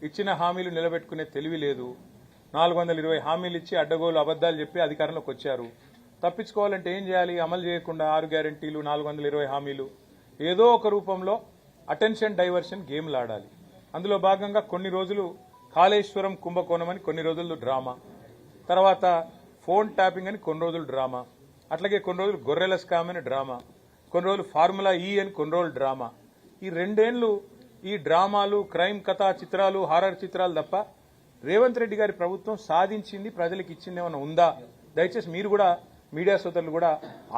ఇచ్చిన హామీలు నిలబెట్టుకునే తెలివి లేదు. 420 హామీలు ఇచ్చి అడ్డగోలు అబద్దాలు చెప్పి అధికారంలోకి వచ్చారు. తప్పించుకోవాలంటే ఏం చేయాలి? అమలు చేయకుండా 6 గ్యారెంటీలు, 420 హామీలు, ఏదో ఒక రూపంలో అటెన్షన్ డైవర్షన్ గేమ్లు ఆడాలి. అందులో భాగంగా కొన్ని రోజులు కాళేశ్వరం కుంభకోణం అని కొన్ని రోజులు డ్రామా, తర్వాత ఫోన్ ట్యాపింగ్ అని కొన్ని రోజులు డ్రామా, అట్లాగే కొన్ని రోజులు గొర్రెల స్కామ్ అని డ్రామా, కొన్ని రోజులు ఫార్ములా ఈ అని కొన్ని రోజులు డ్రామా. ఈ 2 ఏళ్లు ఈ డ్రామాలు, క్రైమ్ కథా చిత్రాలు, హారర్ చిత్రాలు తప్ప రేవంత్ రెడ్డి గారి ప్రభుత్వం సాధించింది, ప్రజలకు ఇచ్చింది ఏమైనా ఉందా? దయచేసి మీరు కూడా, మీడియా సోదరులు కూడా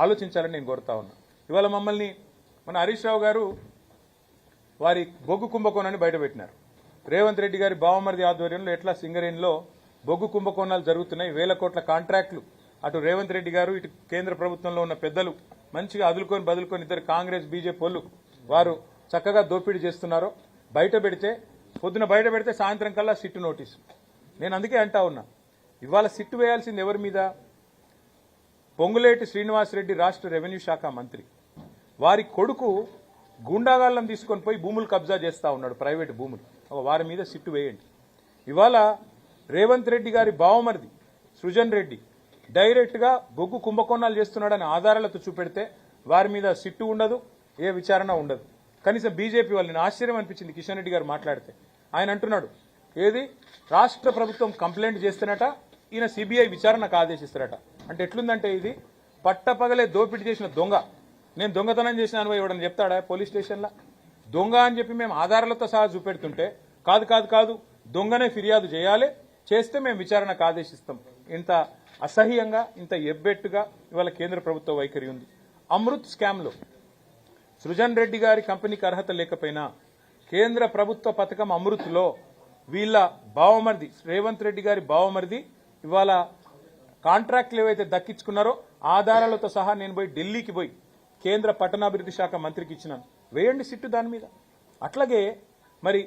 ఆలోచించాలని నేను కోరుతా ఉన్నా. ఇవాళ మమ్మల్ని మన హరీష్ రావు గారు వారి బొగ్గు కుంభకోణాన్ని బయటపెట్టినారు. రేవంత్ రెడ్డి గారి బావమరిది ఆధ్వర్యంలో ఎట్లా సింగరేణిలో బొగ్గు కుంభకోణాలు జరుగుతున్నాయి, 1000 కోట్ల కాంట్రాక్టులు అటు రేవంత్ రెడ్డి గారు ఇటు కేంద్ర ప్రభుత్వంలో ఉన్న పెద్దలు మంచిగా అదులుకొని బదులుకొని ఇద్దరు కాంగ్రెస్ బీజేపీ వాళ్ళు వారు చక్కగా దోపిడీ చేస్తున్నారో బయట పెడితే, పొద్దున బయట పెడితే సాయంత్రం కల్లా సిట్టు నోటీసు. నేను అందుకే అంటా ఉన్నా, ఇవాళ సిట్టు వేయాల్సింది ఎవరి మీద? పొంగులేటి శ్రీనివాసరెడ్డి రాష్ట్ర రెవెన్యూ శాఖ మంత్రి, వారి కొడుకు గూండాగాళ్ళం తీసుకొని పోయి భూములు కబ్జా చేస్తా ఉన్నాడు, ప్రైవేటు భూములు. వారి మీద సిట్టు వేయండి. ఇవాళ రేవంత్ రెడ్డి గారి బావమరిది సృజన్ రెడ్డి డైరెక్ట్ గా బొగ్గు కుంభకోణాలు చేస్తున్నాడని ఆధారాలతో చూపెడితే వారి మీద సిట్టు ఉండదు, ఏ విచారణ ఉండదు. కనీసం బీజేపీ వాళ్ళని ఆశ్చర్యం అనిపించింది కిషన్ రెడ్డి గారు మాట్లాడితే. ఆయన అంటున్నాడు, ఏది రాష్ట్ర ప్రభుత్వం కంప్లైంట్ చేస్తేనట ఈయన సిబిఐ విచారణకు ఆదేశిస్తారట. అంటే ఎట్లుందంటే ఇది పట్టపగలే దోపిడీ చేసిన దొంగ, నేను దొంగతనం చేసిన అనుభవం ఇవ్వడని చెప్తాడా పోలీస్ స్టేషన్లో? దొంగ అని చెప్పి మేము ఆధారాలతో సహా చూపెడుతుంటే కాదు కాదు కాదు దొంగనే ఫిర్యాదు చేయాలి, చేస్తే మేము విచారణకు ఆదేశిస్తాం. ఇంత అసహ్యంగా, ఇంత ఎబ్బెట్టుగా ఇవాళ కేంద్ర ప్రభుత్వ వైఖరి ఉంది. అమృత్ స్కామ్లో సృజన్ రెడ్డి గారి కంపెనీకి అర్హత లేకపోయినా కేంద్ర ప్రభుత్వ పథకం అమృత్లో వీళ్ళ బావమరిది రేవంత్ రెడ్డి గారి బావమరిది ఇవాళ కాంట్రాక్ట్లు ఏవైతే దక్కించుకున్నారో ఆధారాలతో సహా నేను పోయి ఢిల్లీకి పోయి కేంద్ర పట్టణాభివృద్ధి శాఖ మంత్రికి ఇచ్చినాను. వేయండి సిట్టు దాని మీద. అట్లాగే మరి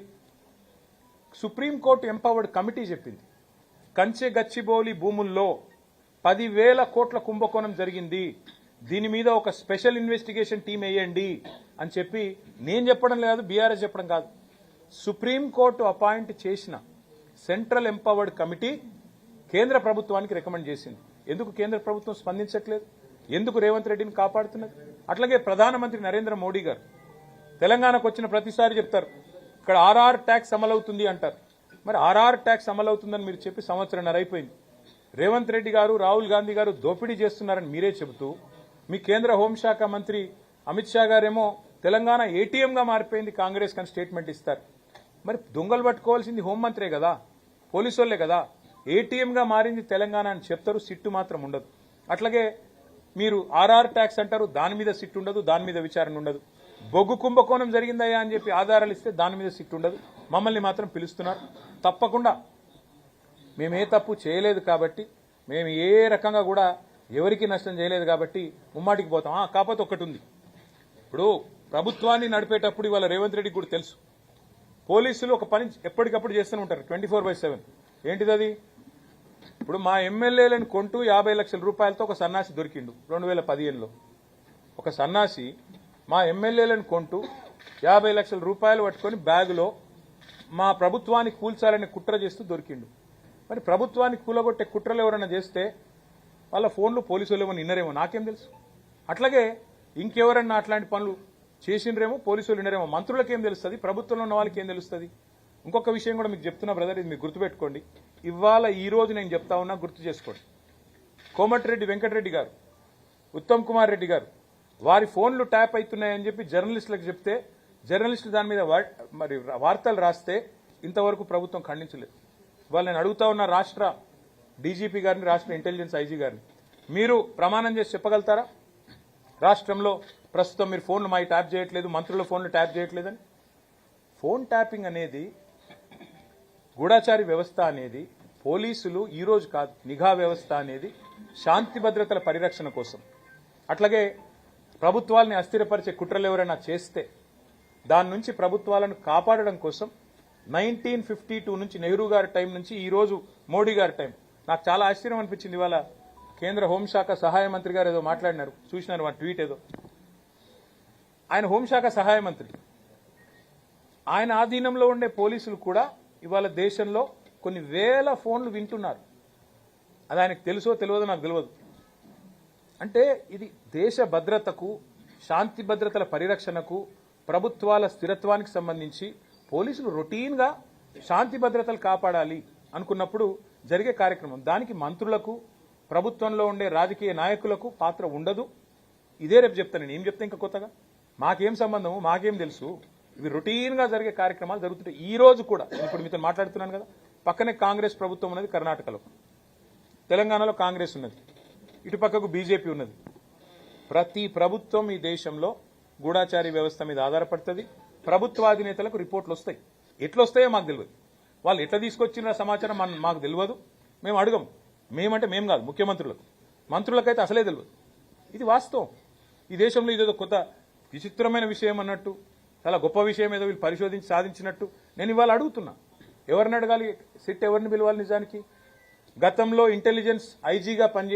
సుప్రీంకోర్టు ఎంపవర్డ్ కమిటీ చెప్పింది, కంచె గచ్చిబౌలి భూముల్లో 10,000 కోట్ల కుంభకోణం జరిగింది, దీని మీద ఒక స్పెషల్ ఇన్వెస్టిగేషన్ టీం వేయండి అని చెప్పి నేను చెప్పడం లేదు, బీఆర్ఎస్ చెప్పడం కాదు, సుప్రీంకోర్టు అపాయింట్ చేసిన సెంట్రల్ ఎంపవర్డ్ కమిటీ కేంద్ర ప్రభుత్వానికి రికమెండ్ చేసింది. ఎందుకు కేంద్ర ప్రభుత్వం స్పందించట్లేదు? ఎందుకు రేవంత్ రెడ్డిని కాపాడుతున్నది? అట్లాగే ప్రధానమంత్రి నరేంద్ర మోడీ గారు తెలంగాణకు వచ్చిన ప్రతిసారి చెప్తారు, ఇక్కడ ఆర్ఆర్ ట్యాక్స్ అమలవుతుంది అంటారు. మరి ఆర్ఆర్ ట్యాక్స్ అమలవుతుందని మీరు చెప్పి సంవత్సరంన్నర అయిపోయింది. రేవంత్ రెడ్డి గారు, రాహుల్ గాంధీ గారు దోపిడీ చేస్తున్నారని మీరే చెబుతూ, మీ కేంద్ర హోంశాఖ మంత్రి అమిత్ షా గారేమో తెలంగాణ ఏటీఎంగా మారిపోయింది కాంగ్రెస్ అని స్టేట్మెంట్ ఇస్తారు. మరి దొంగలు పట్టుకోవాల్సింది హోంమంత్రే కదా, పోలీసు వాళ్లే కదా. ఏటీఎంగా మారింది తెలంగాణ అని చెప్తారు, సిట్టు మాత్రం ఉండదు. అట్లాగే మీరు ఆర్ఆర్ ట్యాక్స్ అంటారు, దాని మీద సిట్టు ఉండదు, దాని మీద విచారణ ఉండదు. బొగ్గు కుంభకోణం జరిగిందయ్యా అని చెప్పి ఆధారాలు ఇస్తే దాని మీద సిట్టు ఉండదు. మమ్మల్ని మాత్రం పిలుస్తున్నారు. తప్పకుండా మేము ఏ తప్పు చేయలేదు కాబట్టి, మేము ఏ రకంగా కూడా ఎవరికి నష్టం చేయలేదు కాబట్టి ముమ్మాటికి పోతాం. కాకపోతే ఒకటి ఉంది, ఇప్పుడు ప్రభుత్వాన్ని నడిపేటప్పుడు ఇవాళ రేవంత్ రెడ్డికి కూడా తెలుసు, పోలీసులు ఒక పని ఎప్పటికప్పుడు చేస్తూనే ఉంటారు 24/7. ఏంటిది అది? ఇప్పుడు మా ఎమ్మెల్యేలను కొంటూ 50 లక్షల రూపాయలతో ఒక సన్నాసి దొరికిండు 2015లో. ఒక సన్నాసి మా ఎమ్మెల్యేలను కొంటూ 50 లక్షల రూపాయలు పట్టుకొని బ్యాగులో మా ప్రభుత్వాన్ని కూల్చాలని కుట్ర చేస్తూ దొరికిండు. మరి ప్రభుత్వాన్ని కూలగొట్టే కుట్రలు ఎవరైనా చేస్తే వాళ్ళ ఫోన్లు పోలీసులు ఏమో నిన్నరేమో, నాకేం తెలుసు. అట్లాగే ఇంకెవరన్నా అట్లాంటి పనులు చేసిండ్రేమో, పోలీసులు వినరేమో, మంత్రులకు ఏం తెలుస్తుంది, ప్రభుత్వంలో ఉన్న వాళ్ళకి ఏం తెలుస్తుంది. ఇంకొక విషయం కూడా మీకు చెప్తున్నా బ్రదర్, ఇది మీరు గుర్తుపెట్టుకోండి. ఇవాళ ఈ రోజు నేను చెప్తా ఉన్నా, గుర్తు చేసుకోండి. కోమటిరెడ్డి వెంకటరెడ్డి గారు, ఉత్తమ్ కుమార్ రెడ్డి గారు వారి ఫోన్లు ట్యాప్ అవుతున్నాయని చెప్పి జర్నలిస్టులకు చెప్తే, జర్నలిస్టులు దాని మీద మరి వార్తలు రాస్తే ఇంతవరకు ప్రభుత్వం ఖండించలేదు. ఇవాళ నేను అడుగుతా ఉన్న రాష్ట్ర డీజీపీ గారిని, రాష్ట్ర ఇంటెలిజెన్స్ ఐజీ గారిని, మీరు ప్రమాణం చేసి చెప్పగలుగుతారా రాష్ట్రంలో ప్రస్తుతం మీరు ఫోన్లు మా ట్యాప్ చేయట్లేదు, మంత్రుల ఫోన్లు ట్యాప్ చేయట్లేదని? ఫోన్ ట్యాపింగ్ అనేది, గూఢాచారి వ్యవస్థ అనేది, పోలీసులు ఈ రోజు కాదు, నిఘా వ్యవస్థ అనేది శాంతి భద్రతల పరిరక్షణ కోసం. అట్లాగే ప్రభుత్వాలని అస్థిరపరిచే కుట్రలు ఎవరైనా చేస్తే దాని నుంచి ప్రభుత్వాలను కాపాడడం కోసం 1952 నుంచి నెహ్రూ గారి టైం నుంచి ఈ రోజు మోడీ గారి టైం. నాకు చాలా ఆశ్చర్యం అనిపించింది. ఇవాళ కేంద్ర హోంశాఖ సహాయ మంత్రి గారు ఏదో మాట్లాడినారు, చూసినారు మా ట్వీట్ ఏదో. ఆయన హోంశాఖ సహాయ మంత్రి, ఆయన ఆధీనంలో ఉండే పోలీసులు కూడా ఇవాళ దేశంలో కొన్ని వేల ఫోన్లు వింటున్నారు. అది ఆయనకు తెలుసో తెలియదో నాకు తెలియదు. అంటే ఇది దేశ భద్రతకు, శాంతి భద్రతల పరిరక్షణకు, ప్రభుత్వాల స్థిరత్వానికి సంబంధించి పోలీసులు రొటీన్గా శాంతి భద్రతలు కాపాడాలి అనుకున్నప్పుడు జరిగే కార్యక్రమం. దానికి మంత్రులకు, ప్రభుత్వంలో ఉండే రాజకీయ నాయకులకు పాత్ర ఉండదు. ఇదే రేపు చెప్తాను నేను. ఏం చెప్తా ఇంకా కొత్తగా? మాకేం సంబంధము, మాకేం తెలుసు? ఇవి రొటీన్గా జరిగే కార్యక్రమాలు జరుగుతుంటాయి. ఈ రోజు కూడా ఇప్పుడు మీతో మాట్లాడుతున్నాను కదా, పక్కనే కాంగ్రెస్ ప్రభుత్వం ఉన్నది కర్ణాటకలో, తెలంగాణలో కాంగ్రెస్ ఉన్నది, ఇటు పక్కకు బీజేపీ ఉన్నది. ప్రతి ప్రభుత్వం ఈ దేశంలో గూఢాచారి వ్యవస్థ మీద ఆధారపడుతుంది. ప్రభుత్వాధినేతలకు రిపోర్ట్లు వస్తాయి. ఎట్లొస్తాయో మాకు తెలియదు. వాళ్ళు ఎట్లా తీసుకొచ్చిన సమాచారం మాకు తెలియదు. మేము అడగం. మేమంటే మేము కాదు, ముఖ్యమంత్రులకు, మంత్రులకైతే అసలే తెలియదు. ఇది వాస్తవం. ఈ దేశంలో ఇదేదో కొత్త విచిత్రమైన విషయం అన్నట్టు, చాలా గొప్ప విషయం ఏదో వీళ్ళు పరిశోధించి సాధించినట్టు నేను ఇవాళ అడుగుతున్నా. ఎవరిని అడగాలి? సిట్ ఎవరిని పిలవాలి? నిజానికి గతంలో ఇంటెలిజెన్స్ ఐజీగా పనిచేసి